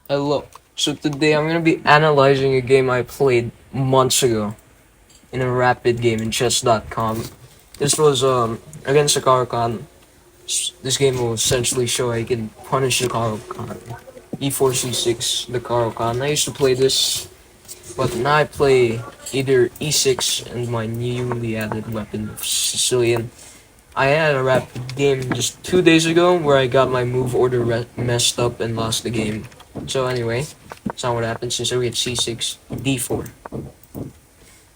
Hello. So today I'm gonna be analyzing a game I played months ago in a rapid game in chess.com. This was against the Caro-Kann. This game will essentially show I can punish the Caro-Kann. E4 C6 the Caro-Kann. I used to play this, but now I play either E6 and my newly added weapon of Sicilian. I had a rapid game just 2 days ago where I got my move order messed up and lost the game. So anyway, that's not what happened. Since we had c6, d4.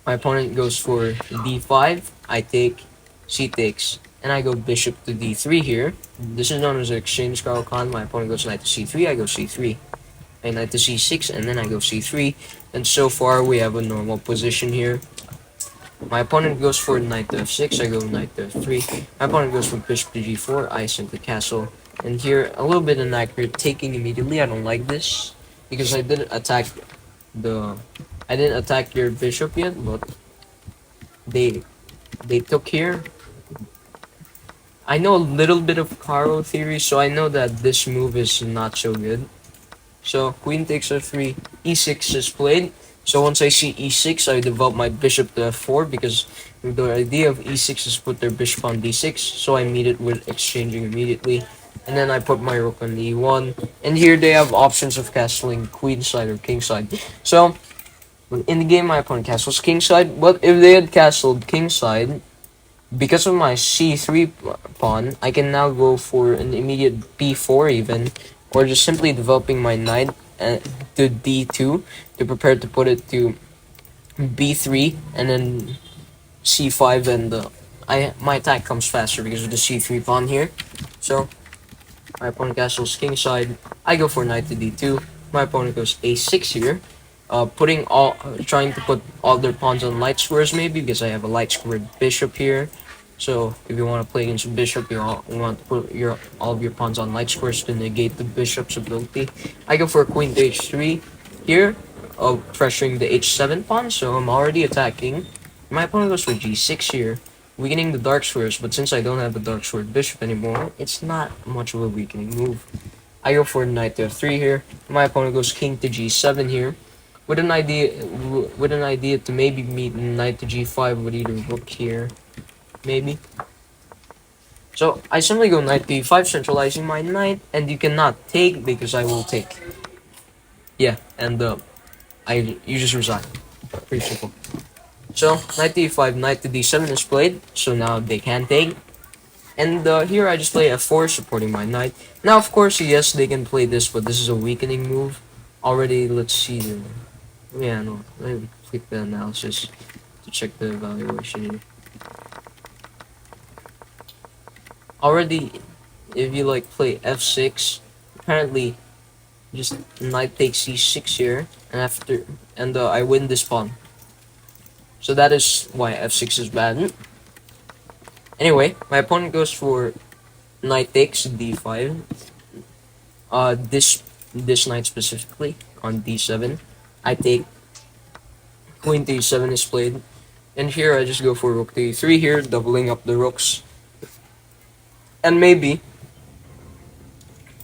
My opponent goes for d5. I take, c takes, and I go bishop to d3 here. This is known as an exchange Caro-Kann. My opponent goes knight to c3. I go c3. I knight to c6, and then I go c3. And so far we have a normal position here. My opponent goes for knight to f6, I go knight to f3. My opponent goes for bishop to g4, I send the castle. And here, a little bit inaccurate, taking immediately. I don't like this, because the... I didn't attack your bishop yet, but they took here. I know a little bit of Caro theory, so I know that this move is not so good. So queen takes f3, e6 is played. So once I see e6, I develop my bishop to f4 because the idea of e6 is put their bishop on d6. So I meet it with exchanging immediately. And then I put my rook on e1. And here they have options of castling queenside or kingside. So in the game, my opponent castles kingside. But if they had castled kingside, because of my c3 pawn, I can now go for an immediate b4 even, or just simply developing my knight to d2 to prepare to put it to b3 and then c5, and my attack comes faster because of the c3 pawn here. So my opponent castles kingside. I go for knight to d2. My opponent goes a6 here. Trying to put all their pawns on light squares maybe because I have a light squared bishop here. So if you want to play against a bishop, you want to put all of your pawns on light squares to negate the bishop's ability. I go for queen to h3 here, pressuring the h7 pawn. So I'm already attacking. My opponent goes for g6 here, weakening the dark squares. But since I don't have the dark squared bishop anymore, it's not much of a weakening move. I go for knight to f3 here. My opponent goes king to g7 here with an idea to maybe meet knight to g5 with either rook here, maybe. So I simply go knight to e5, centralizing my knight, and you cannot take because I will take. Yeah, and you just resign. Pretty simple. So knight to e5, knight to d7 is played, so now they can take. And here I just play f4, supporting my knight. Now, of course, yes, they can play this, but this is a weakening move. Already, let's see. Yeah, no. Let me click the analysis to check the evaluation here. Already, if you like play f6, apparently just knight takes c6 here, and I win this pawn. So that is why f6 is bad. Anyway, my opponent goes for knight takes d5. This knight specifically on d7. I take queen to e7 is played, and here I just go for rook to e3 here, doubling up the rooks. And maybe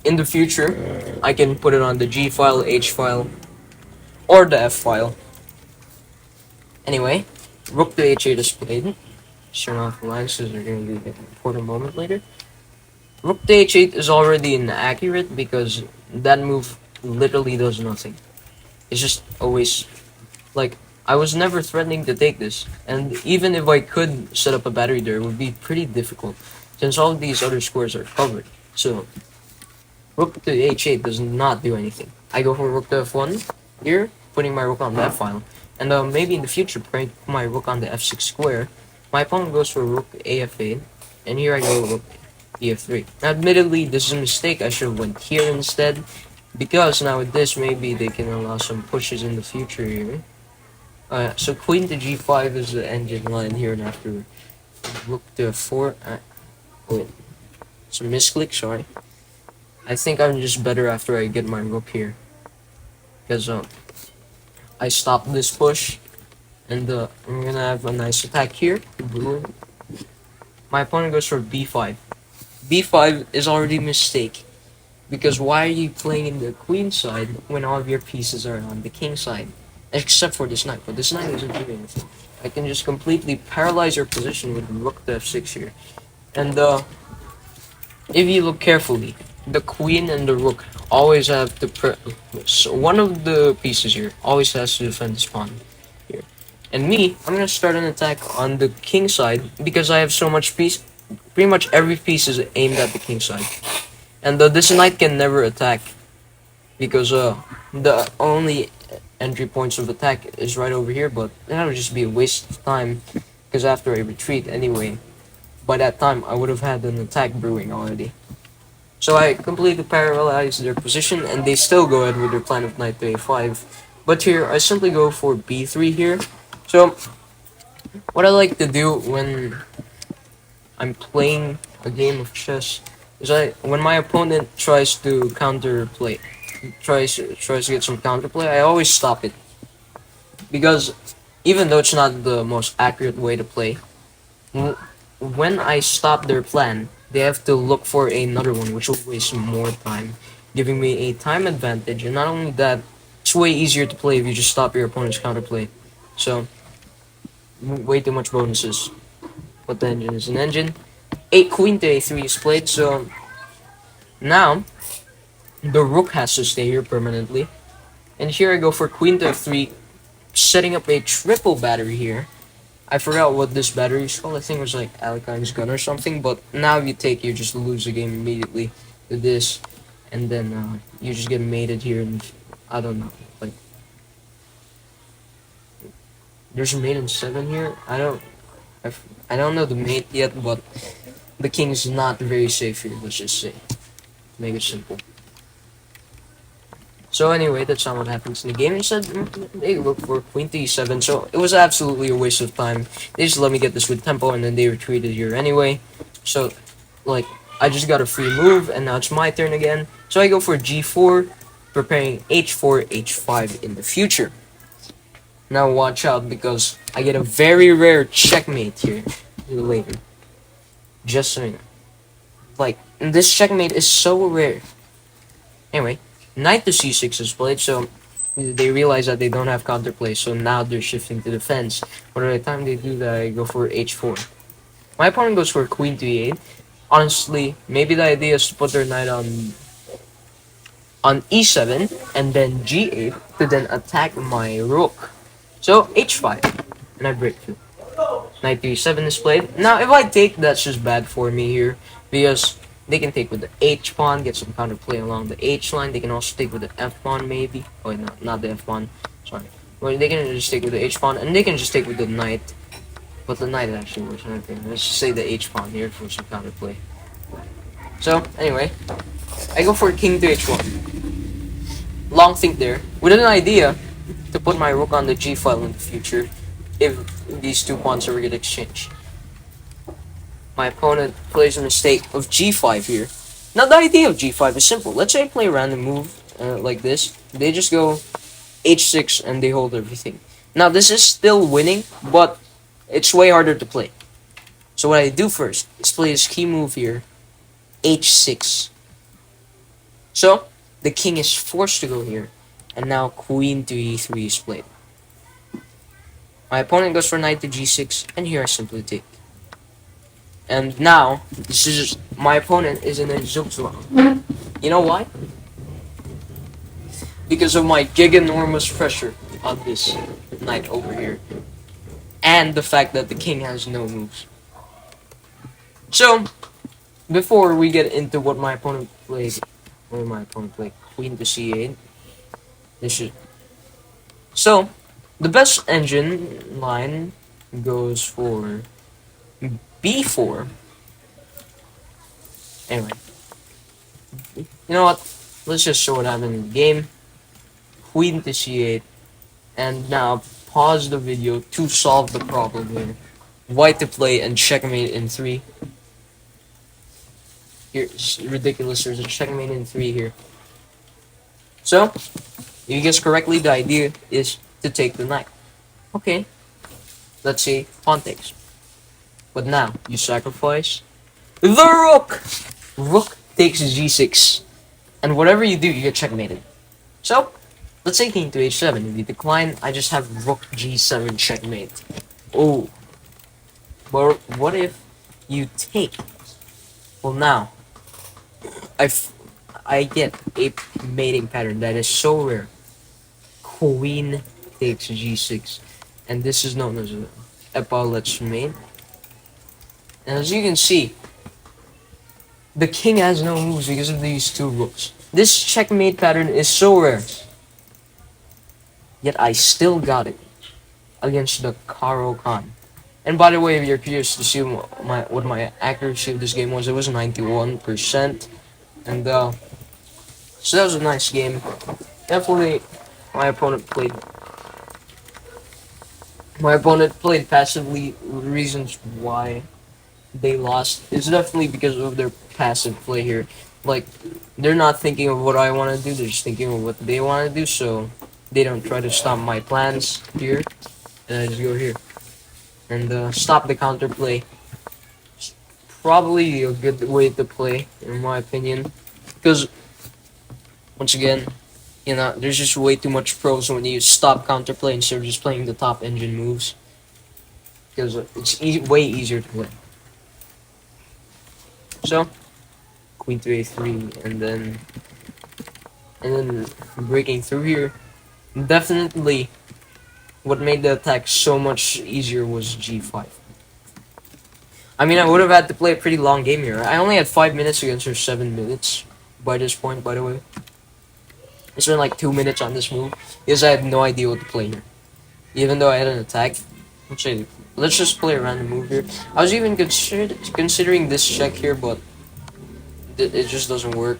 in the future I can put it on the G file, H file, or the F file. Anyway, rook to h8 is played. Turn off the lines because they're going to be an important moment later. Rook to h8 is already inaccurate because that move literally does nothing. It's just always like I was never threatening to take this, and even if I could set up a battery there, it would be pretty difficult since all of these other squares are covered. So rook to h8 does not do anything. I go for rook to f1 here, putting my rook on the f file, and maybe in the future put my rook on the f6 square. My opponent goes for rook af8, and here I go rook ef3. Now, admittedly, this is a mistake. I should have went here instead, because now with this, maybe they can allow some pushes in the future here. So queen to g5 is the engine line here, and after rook to f4. Wait, it's a misclick. Sorry. I think I'm just better after I get my rook here, because I stopped this push, and I'm gonna have a nice attack here. Boom. My opponent goes for b5. b5 is already a mistake Because why are you playing in the queen side when all of your pieces are on the king side? Except for this knight, but this knight isn't doing anything. I can just completely paralyze your position with rook to f6 here. And if you look carefully, the queen and the rook always have to so one of the pieces here always has to defend this pawn here. And me, I'm gonna start an attack on the king side because I have so much piece. Pretty much every piece is aimed at the king side, and this knight can never attack because the only entry points of attack is right over here. But that would just be a waste of time because after I retreat anyway, by that time I would have had an attack brewing already. So I completely paralyze their position, and they still go ahead with their plan of knight to a5. But here, I simply go for b3 here. So, what I like to do when I'm playing a game of chess is when my opponent tries to counterplay, tries to get some counterplay, I always stop it. Because even though it's not the most accurate way to play, when I stop their plan, they have to look for another one, which will waste more time, giving me a time advantage. And not only that, it's way easier to play if you just stop your opponent's counterplay. So, way too much bonuses. But the engine is an engine. 8 queen to a3 is played, so now the rook has to stay here permanently. And here I go for queen to f3, setting up a triple battery here. I forgot what this battery is called. I think it was like Caro-Kann's gun or something. But now if you take, you just lose the game immediately with this, and then you just get mated here. And I don't know, like there's a mate in 7 here. I don't know the mate yet, but the king's not very safe here. Let's just say, make it simple. So anyway, that's not what happens in the game. Instead, they look for queen to e7, so it was absolutely a waste of time. They just let me get this with tempo, and then they retreated here anyway. So, like, I just got a free move, and now it's my turn again. So I go for g4, preparing h4, h5 in the future. Now watch out, because I get a very rare checkmate here later. Just so you know. Like, this checkmate is so rare. Anyway. Knight to c6 is played, so they realize that they don't have counterplay, so now they're shifting to defense. But by the time they do that, I go for h4. My opponent goes for queen to e8. Honestly, maybe the idea is to put their knight on e7 and then g8 to then attack my rook. So h5, and I break through. Knight to e7 is played. Now, if I take, that's just bad for me here, because they can take with the h pawn, get some counterplay along the h line. They can also take with the f pawn, maybe. Oh, no, not the f pawn. Sorry. Well, they can just take with the h pawn, and they can just take with the knight. But the knight actually works. Okay, let's just say the h pawn here for some counterplay. So, anyway, I go for king to h1. Long think there, with an idea to put my rook on the g file in the future if these two pawns ever get exchanged. My opponent plays a mistake of g5 here. Now the idea of g5 is simple. Let's say I play a random move like this. They just go h6 and they hold everything. Now this is still winning, but it's way harder to play. So what I do first is play this key move here, h6. So the king is forced to go here, and now queen to e3 is played. My opponent goes for knight to g6, and here I simply take. And now, this is my opponent is in a zugzwang. You know why? Because of my giganormous pressure on this knight over here. And the fact that the king has no moves. So, before we get into what my opponent played, queen to c8. This is... So, the best engine line goes for b4. Anyway, you know what? Let's just show what happened in the game. Queen to c8, and now pause the video to solve the problem here. White to play and checkmate in 3. Here, it's ridiculous. There's a checkmate in 3 here. So, if you guess correctly, the idea is to take the knight. Okay, let's say pawn takes. But now, you sacrifice the rook! Rook takes g6. And whatever you do, you get checkmated. So, let's say king to h7. If you decline, I just have rook g7 checkmate. Oh, but what if you take? Well, now I I get a mating pattern that is so rare. Queen takes g6, and this is known as a epaulette's mate. And as you can see, the king has no moves because of these two rooks. This checkmate pattern is so rare, yet I still got it against the Caro-Kann. And by the way, if you're curious to see what my accuracy of this game was, it was 91%. And so that was a nice game. Definitely, my opponent played. My opponent played passively. Reasons why they lost is definitely because of their passive play here. Like, they're not thinking of what I want to do. They're just thinking of what they want to do. So they don't try to stop my plans here. And I just go here and stop the counterplay. Probably a good way to play, in my opinion, because once again, you know, there's just way too much pros when you stop counterplay instead of just playing the top engine moves, because it's way easier to play. So, queen to a3, and then breaking through here. Definitely, what made the attack so much easier was g5. I mean, I would have had to play a pretty long game here. I only had 5 minutes against her 7 minutes by this point, by the way. I spent like 2 minutes on this move because I had no idea what to play here. Even though I had an attack. Let's just play a random move here. I was even considering this check here, but it just doesn't work.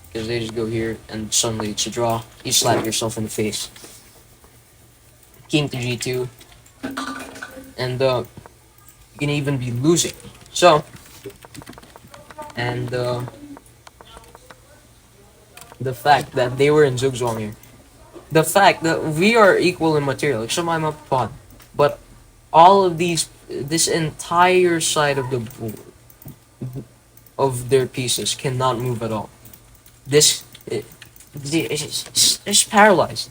Because they just go here and suddenly it's a draw. You slap yourself in the face. King to g2. And you can even be losing. So, and the fact that they were in Zugzwang here. The fact that we are equal in material, except I'm up pawn. But all of this entire side of the board, of their pieces cannot move at all. It's paralyzed.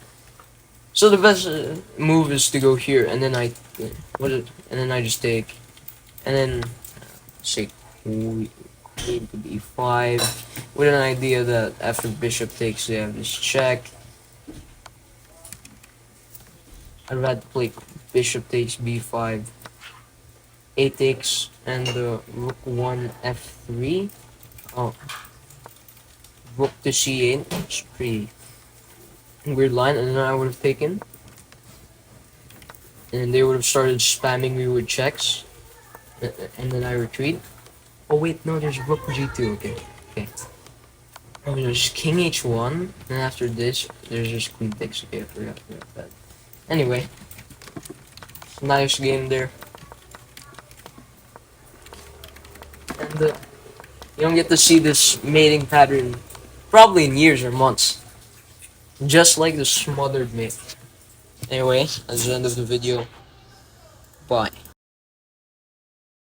So the best move is to go here, and then and then I just take, and then say queen to b5, with an idea that after bishop takes, they have this check. I'd rather play bishop takes b5, a takes, and rook 1 f3. Oh, rook to c8. It's pretty weird line, and then I would have taken, and they would have started spamming me with checks, and then I retreat. Oh wait, no, there's rook g2. Okay, okay. Oh, there's king h1, and after this, there's just queen takes. Okay, I forgot about that. Anyway, nice game there. And you don't get to see this mating pattern probably in years or months. Just like the smothered mate. Anyway, that's the end of the video. Bye.